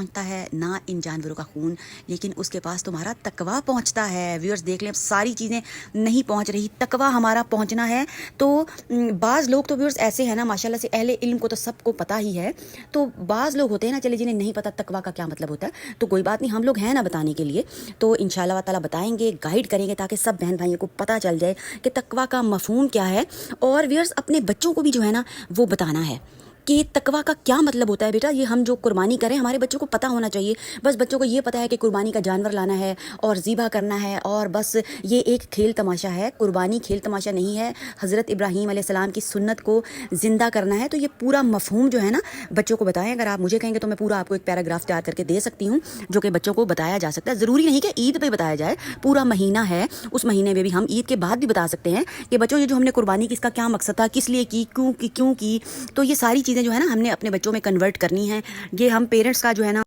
पहुंचता है ना इन जानवरों का खून, लेकिन उसके पास तुम्हारा तकवा पहुंचता है। व्यूअर्स देख लें, अब सारी चीज़ें नहीं पहुंच रही, तकवा हमारा पहुंचना है। तो बाज़ लोग तो व्यूअर्स ऐसे हैं ना, माशाल्लाह से अहले इल्म को तो सबको पता ही है। तो बाज़ लोग होते हैं ना, चले जिन्हें नहीं पता तकवा का क्या मतलब होता है, तो कोई बात नहीं, हम लोग हैं ना बताने के लिए। तो इंशाल्लाह ताला बताएंगे, गाइड करेंगे, ताकि सब बहन भाइयों को पता चल जाए कि तकवा का मफहूम क्या है। और व्यूअर्स अपने बच्चों को भी जो है ना वो बताना है कि तकवा का क्या मतलब होता है। बेटा, ये हम जो कुर्बानी करें, हमारे बच्चों को पता होना चाहिए। बस बच्चों को ये पता है कि कुर्बानी का जानवर लाना है और ज़िबा करना है, और बस ये एक खेल तमाशा है। कुर्बानी खेल तमाशा नहीं है, हज़रत इब्राहीम अलैहिस्सलाम की सुन्नत को ज़िंदा करना है। तो ये पूरा मफहूम जो है ना बच्चों को बताएं। अगर आप मुझे कहेंगे तो मैं पूरा आपको एक पैराग्राफ तैयार करके दे सकती हूँ, जो कि बच्चों को बताया जा सकता है। ज़रूरी नहीं कि ईद पर बताया जाए, पूरा महीना है, उस महीने में भी हम ईद के बाद भी बता सकते हैं कि बच्चों ये जो हमने कुर्बानी की, इसका क्या मकसद था, किस लिए की, क्यों की। तो ये सारी चीज़ें जो है ना हमने अपने बच्चों में कन्वर्ट करनी है। ये हम पेरेंट्स का जो है ना